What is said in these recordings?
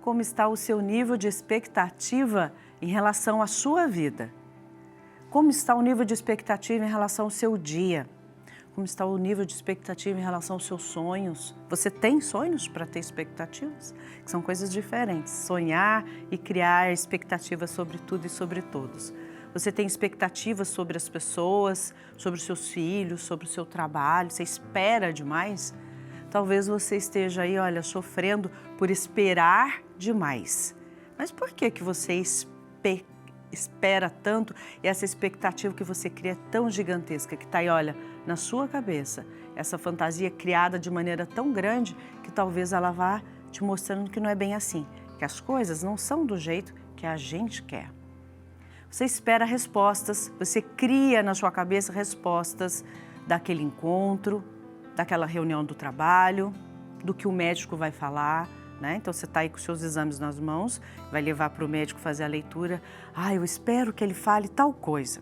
como está o seu nível de expectativa em relação à sua vida? Como está o nível de expectativa em relação ao seu dia? Como está o nível de expectativa em relação aos seus sonhos? Você tem sonhos para ter expectativas? Que são coisas diferentes. Sonhar e criar expectativas sobre tudo e sobre todos. Você tem expectativas sobre as pessoas, sobre os seus filhos, sobre o seu trabalho? Você espera demais? Talvez você esteja aí, olha, sofrendo por esperar demais. Mas por que você espera tanto e essa expectativa que você cria é tão gigantesca, que está aí, olha, na sua cabeça, essa fantasia criada de maneira tão grande que talvez ela vá te mostrando que não é bem assim, que as coisas não são do jeito que a gente quer. Você espera respostas, você cria na sua cabeça respostas daquele encontro, daquela reunião do trabalho, do que o médico vai falar, né? Então você está aí com seus exames nas mãos, vai levar para o médico fazer a leitura. Eu espero que ele fale tal coisa.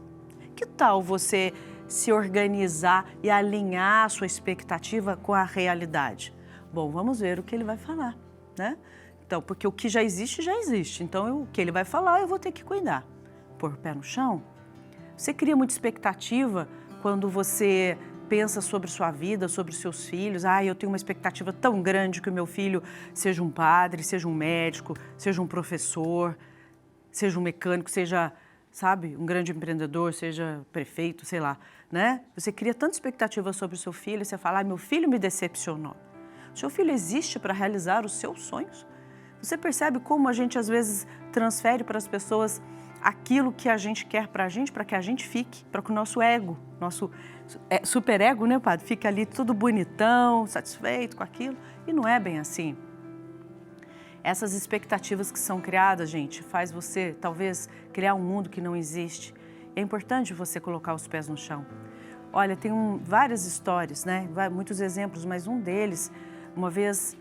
Que tal você se organizar e alinhar a sua expectativa com a realidade? Bom, vamos ver o que ele vai falar, né? Então, porque o que já existe, então o que ele vai falar eu vou ter que cuidar. Pôr o pé no chão. Você cria muita expectativa quando você pensa sobre sua vida, sobre os seus filhos. Eu tenho uma expectativa tão grande que o meu filho seja um padre, seja um médico, seja um professor, seja um mecânico, seja, sabe, um grande empreendedor, seja prefeito, sei lá, né? Você cria tanta expectativa sobre o seu filho e você fala, meu filho me decepcionou. O seu filho existe para realizar os seus sonhos? Você percebe como a gente às vezes transfere para as pessoas aquilo que a gente quer para que a gente fique, para que o nosso ego, nosso superego, né, padre, fica ali tudo bonitão, satisfeito com aquilo, e não é bem assim. Essas expectativas que são criadas, gente, faz você, talvez, criar um mundo que não existe. É importante você colocar os pés no chão. Olha, tem várias histórias, né, muitos exemplos, mas um deles, uma vez,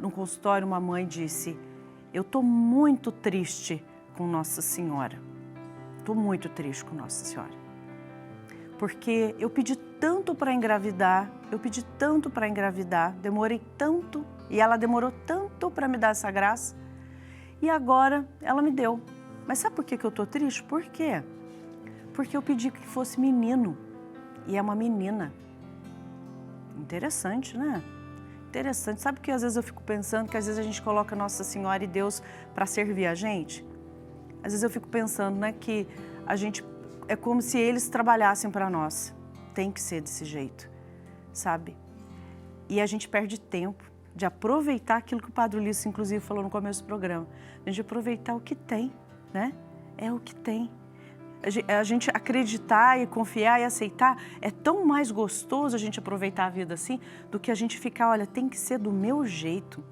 no consultório, uma mãe disse, eu estou muito triste com Nossa Senhora. Estou muito triste com Nossa Senhora. Porque eu pedi tanto para engravidar, demorei tanto, e ela demorou tanto para me dar essa graça, e agora ela me deu. Mas sabe por que eu estou triste? Por quê? Porque eu pedi que fosse menino, e é uma menina. Interessante, né? Interessante. Sabe que às vezes eu fico pensando que às vezes a gente coloca Nossa Senhora e Deus para servir a gente? Às vezes eu fico pensando, né, que a gente é como se eles trabalhassem para nós. Tem que ser desse jeito, sabe? E a gente perde tempo de aproveitar aquilo que o Padre Ulisses, inclusive, falou no começo do programa. A gente aproveitar o que tem, né? É o que tem. A gente acreditar e confiar e aceitar, é tão mais gostoso a gente aproveitar a vida assim, do que a gente ficar, olha, tem que ser do meu jeito.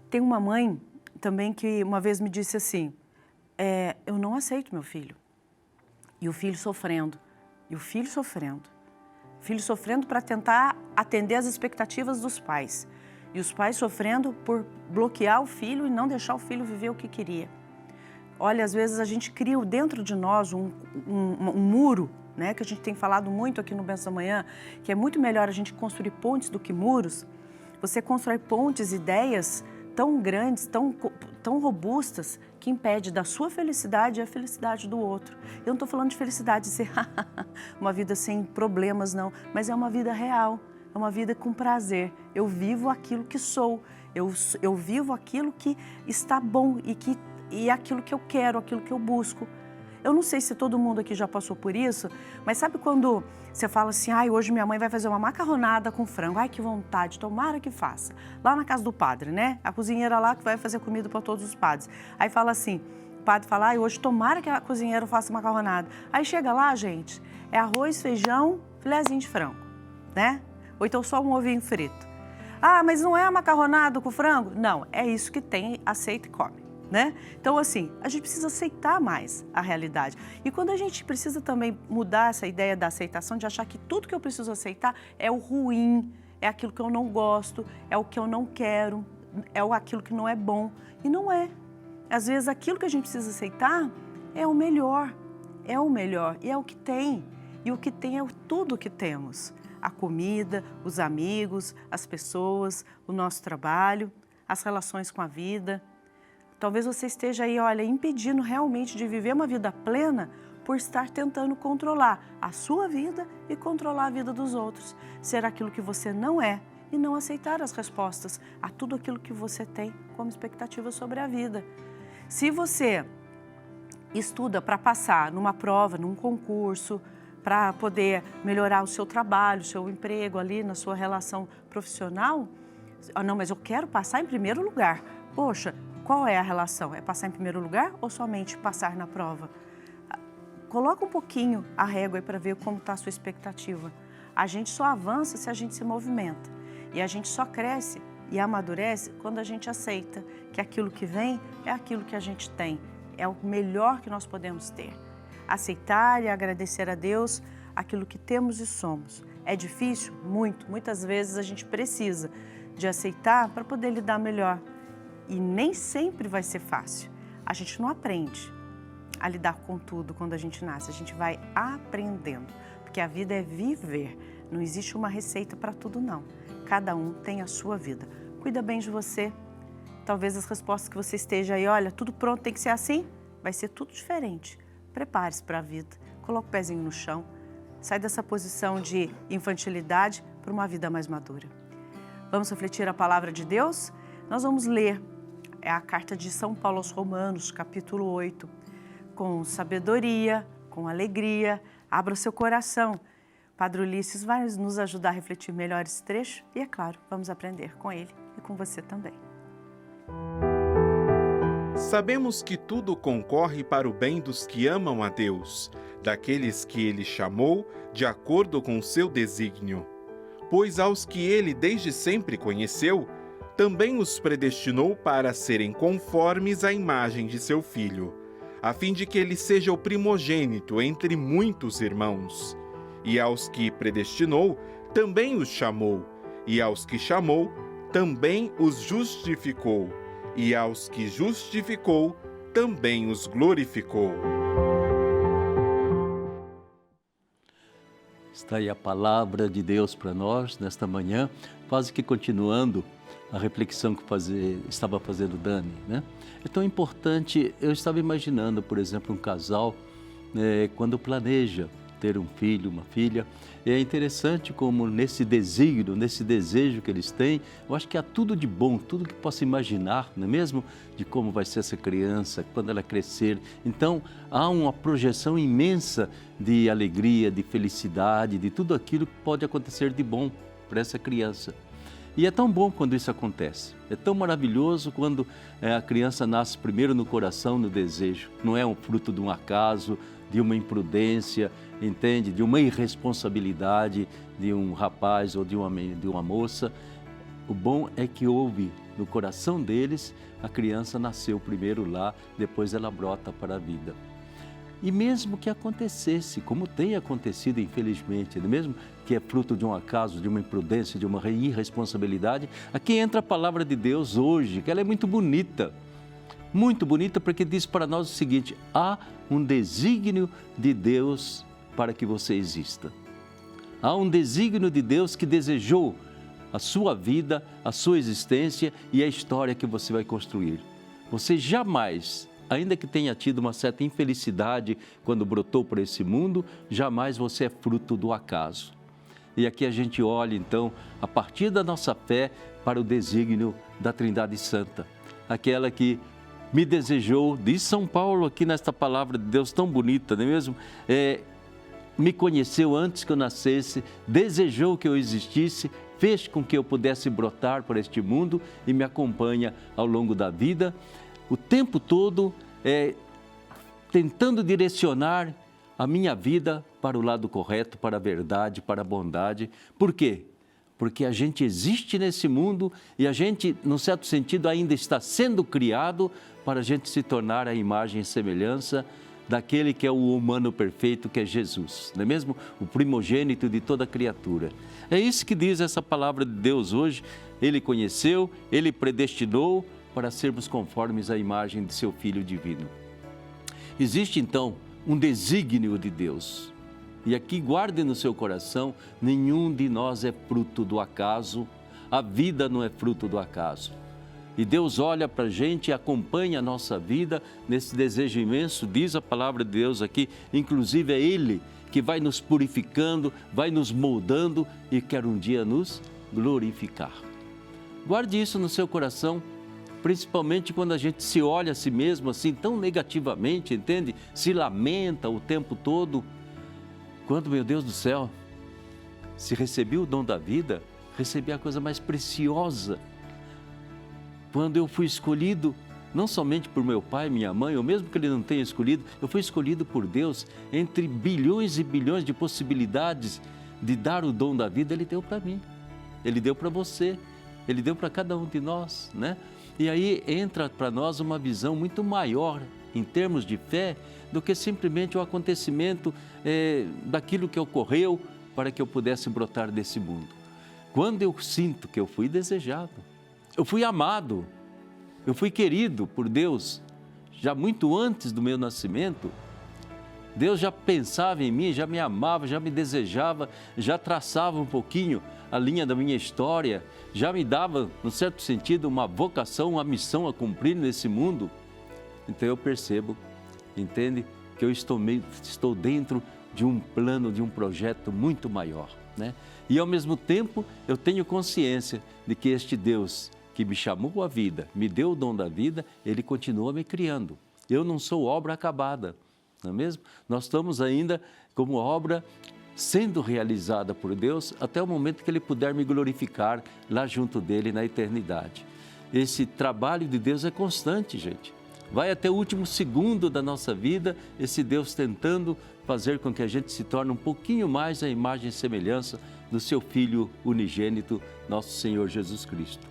Tem uma mãe também que uma vez me disse assim, eu não aceito meu filho. E o filho sofrendo, o filho sofrendo para tentar atender às expectativas dos pais. E os pais sofrendo por bloquear o filho e não deixar o filho viver o que queria. Olha, às vezes a gente cria dentro de nós um muro, né, que a gente tem falado muito aqui no Benção da Manhã, que é muito melhor a gente construir pontes do que muros. Você constrói pontes, ideias tão grandes, tão robustas, que impede da sua felicidade e a felicidade do outro. Eu não estou falando de felicidade de ser uma vida sem problemas, não, mas é uma vida real, é uma vida com prazer. Eu vivo aquilo que sou, eu vivo aquilo que está bom e aquilo que eu quero, aquilo que eu busco. Eu não sei se todo mundo aqui já passou por isso, mas sabe quando você fala assim, hoje minha mãe vai fazer uma macarronada com frango, que vontade, tomara que faça. Lá na casa do padre, né? A cozinheira lá que vai fazer comida para todos os padres. Aí fala assim, o padre fala, hoje tomara que a cozinheira faça macarronada. Aí chega lá, gente, é arroz, feijão, filézinho de frango, né? Ou então só um ovinho frito. Mas não é macarronada com frango? Não, é isso que tem, aceita e come. Né? Então, assim, a gente precisa aceitar mais a realidade. E quando a gente precisa também mudar essa ideia da aceitação, de achar que tudo que eu preciso aceitar é o ruim, é aquilo que eu não gosto, é o que eu não quero, é aquilo que não é bom. E não é. Às vezes, aquilo que a gente precisa aceitar é o melhor e é o que tem. E o que tem é tudo o que temos. A comida, os amigos, as pessoas, o nosso trabalho, as relações com a vida. Talvez você esteja aí, olha, impedindo realmente de viver uma vida plena por estar tentando controlar a sua vida e controlar a vida dos outros. Ser aquilo que você não é e não aceitar as respostas a tudo aquilo que você tem como expectativa sobre a vida. Se você estuda para passar numa prova, num concurso, para poder melhorar o seu trabalho, o seu emprego ali, na sua relação profissional, não, mas eu quero passar em primeiro lugar. Poxa, qual é a relação? É passar em primeiro lugar ou somente passar na prova? Coloca um pouquinho a régua aí para ver como está a sua expectativa. A gente só avança se a gente se movimenta. E a gente só cresce e amadurece quando a gente aceita que aquilo que vem é aquilo que a gente tem. É o melhor que nós podemos ter. Aceitar e agradecer a Deus aquilo que temos e somos. É difícil? Muito. Muitas vezes a gente precisa de aceitar para poder lidar melhor. E nem sempre vai ser fácil. A gente não aprende a lidar com tudo quando a gente nasce. A gente vai aprendendo. Porque a vida é viver. Não existe uma receita para tudo, não. Cada um tem a sua vida. Cuida bem de você. Talvez as respostas que você esteja aí, olha, tudo pronto, tem que ser assim. Vai ser tudo diferente. Prepare-se para a vida. Coloque o pezinho no chão. Sai dessa posição de infantilidade para uma vida mais madura. Vamos refletir a palavra de Deus? Nós vamos ler a carta de São Paulo aos Romanos, capítulo 8. Com sabedoria, com alegria, abra o seu coração. Padre Ulisses vai nos ajudar a refletir melhor esse trecho e, é claro, vamos aprender com ele e com você também. Sabemos que tudo concorre para o bem dos que amam a Deus, daqueles que Ele chamou de acordo com o seu desígnio. Pois aos que Ele desde sempre conheceu, também os predestinou para serem conformes à imagem de seu Filho, a fim de que Ele seja o primogênito entre muitos irmãos. E aos que predestinou, também os chamou, e aos que chamou, também os justificou, e aos que justificou, também os glorificou. Está aí a palavra de Deus para nós nesta manhã, quase que continuando a reflexão que estava fazendo Dani, né? É tão importante, eu estava imaginando, por exemplo, um casal, quando planeja ter um filho, uma filha, e é interessante como nesse desígnio, nesse desejo que eles têm, eu acho que há tudo de bom, tudo que possa imaginar, não é mesmo? De como vai ser essa criança, quando ela crescer. Então, há uma projeção imensa de alegria, de felicidade, de tudo aquilo que pode acontecer de bom para essa criança. E é tão bom quando isso acontece, é tão maravilhoso quando a criança nasce primeiro no coração, no desejo. Não é um fruto de um acaso, de uma imprudência, entende? De uma irresponsabilidade de um rapaz ou de uma moça. O bom é que houve no coração deles, a criança nasceu primeiro lá, depois ela brota para a vida. E mesmo que acontecesse, como tem acontecido infelizmente, mesmo que é fruto de um acaso, de uma imprudência, de uma irresponsabilidade, aqui entra a palavra de Deus hoje, que ela é muito bonita porque diz para nós o seguinte: há um desígnio de Deus para que você exista. Há um desígnio de Deus que desejou a sua vida, a sua existência e a história que você vai construir. Você jamais, ainda que tenha tido uma certa infelicidade quando brotou para esse mundo, jamais você é fruto do acaso. E aqui a gente olha então, a partir da nossa fé, para o desígnio da Trindade Santa, aquela que me desejou, diz São Paulo aqui nesta palavra de Deus tão bonita, não é mesmo? Me conheceu antes que eu nascesse, desejou que eu existisse, fez com que eu pudesse brotar para este mundo e me acompanha ao longo da vida, o tempo todo tentando direcionar a minha vida para o lado correto, para a verdade, para a bondade. Por quê? Porque a gente existe nesse mundo e a gente, num certo sentido, ainda está sendo criado para a gente se tornar a imagem e semelhança daquele que é o humano perfeito, que é Jesus, não é mesmo? O primogênito de toda criatura. É isso que diz essa palavra de Deus hoje. Ele conheceu, Ele predestinou para sermos conformes à imagem de seu Filho divino. Existe então um desígnio de Deus. E aqui guarde no seu coração, nenhum de nós é fruto do acaso, a vida não é fruto do acaso. E Deus olha para a gente e acompanha a nossa vida nesse desejo imenso, diz a palavra de Deus aqui, inclusive é Ele que vai nos purificando, vai nos moldando e quer um dia nos glorificar. Guarde isso no seu coração, principalmente quando a gente se olha a si mesmo assim tão negativamente, entende? Se lamenta o tempo todo. Quando, meu Deus do céu, se recebi o dom da vida, recebi a coisa mais preciosa. Quando eu fui escolhido, não somente por meu pai, minha mãe, ou mesmo que ele não tenha escolhido, eu fui escolhido por Deus entre bilhões e bilhões de possibilidades de dar o dom da vida, Ele deu para mim, Ele deu para você, Ele deu para cada um de nós, né? E aí entra para nós uma visão muito maior em termos de fé do que simplesmente o acontecimento daquilo que ocorreu para que eu pudesse brotar desse mundo. Quando eu sinto que eu fui desejado, eu fui amado, eu fui querido por Deus, já muito antes do meu nascimento. Deus já pensava em mim, já me amava, já me desejava, já traçava um pouquinho a linha da minha história, já me dava, num certo sentido, uma vocação, uma missão a cumprir nesse mundo. Então eu percebo, entende, que eu estou dentro de um plano, de um projeto muito maior, né? E ao mesmo tempo eu tenho consciência de que este Deus que me chamou à vida, me deu o dom da vida, Ele continua me criando. Eu não sou obra acabada, não é mesmo? Nós estamos ainda como obra sendo realizada por Deus até o momento que Ele puder me glorificar lá junto dEle na eternidade. Esse trabalho de Deus é constante, gente. Vai até o último segundo da nossa vida, esse Deus tentando fazer com que a gente se torne um pouquinho mais a imagem e semelhança do Seu Filho unigênito, nosso Senhor Jesus Cristo.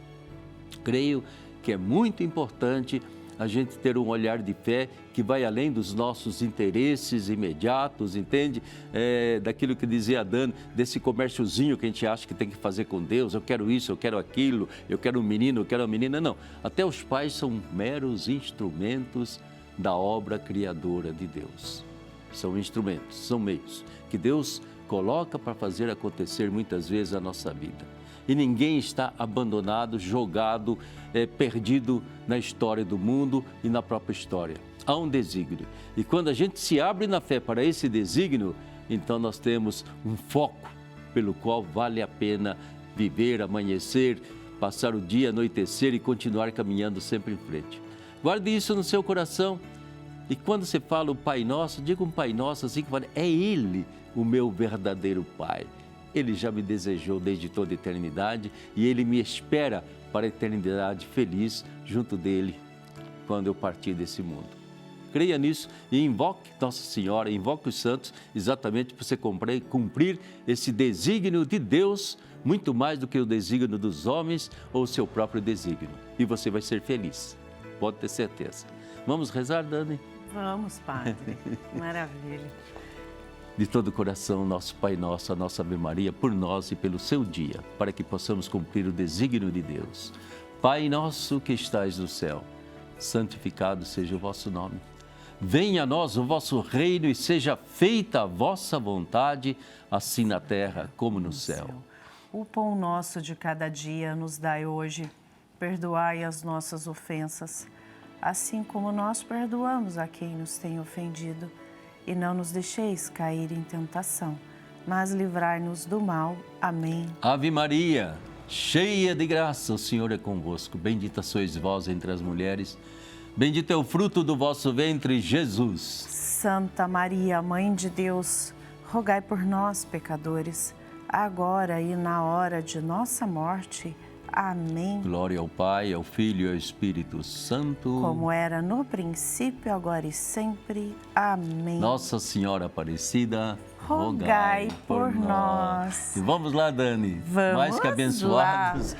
Creio que é muito importante a gente ter um olhar de fé que vai além dos nossos interesses imediatos, entende? Daquilo que dizia a Dani, desse comérciozinho que a gente acha que tem que fazer com Deus, eu quero isso, eu quero aquilo, eu quero um menino, eu quero uma menina. Não, até os pais são meros instrumentos da obra criadora de Deus. São instrumentos, são meios que Deus coloca para fazer acontecer muitas vezes a nossa vida. E ninguém está abandonado, jogado, perdido na história do mundo e na própria história. Há um desígnio. E quando a gente se abre na fé para esse desígnio, então nós temos um foco pelo qual vale a pena viver, amanhecer, passar o dia, anoitecer e continuar caminhando sempre em frente. Guarde isso no seu coração. E quando você fala o Pai Nosso, diga um Pai Nosso assim que fala, é Ele o meu verdadeiro Pai. Ele já me desejou desde toda a eternidade e Ele me espera para a eternidade feliz junto dEle quando eu partir desse mundo. Creia nisso e invoque Nossa Senhora, invoque os santos exatamente para você cumprir esse desígnio de Deus, muito mais do que o desígnio dos homens ou o seu próprio desígnio. E você vai ser feliz, pode ter certeza. Vamos rezar, Dani? Vamos, Padre. Maravilha. De todo o coração, nosso Pai Nosso, a nossa Ave Maria, por nós e pelo seu dia, para que possamos cumprir o desígnio de Deus. Pai nosso que estais no céu, santificado seja o vosso nome. Venha a nós o vosso reino e seja feita a vossa vontade, assim na terra como no céu. O pão nosso de cada dia nos dai hoje. Perdoai as nossas ofensas, assim como nós perdoamos a quem nos tem ofendido. E não nos deixeis cair em tentação, mas livrai-nos do mal. Amém. Ave Maria, cheia de graça, o Senhor é convosco. Bendita sois vós entre as mulheres. Bendito é o fruto do vosso ventre, Jesus. Santa Maria, Mãe de Deus, rogai por nós, pecadores, agora e na hora de nossa morte. Amém. Glória ao Pai, ao Filho e ao Espírito Santo. Como era no princípio, agora e sempre. Amém. Nossa Senhora Aparecida, rogai por nós. E vamos lá, Dani. Vamos mais que abençoados, lá.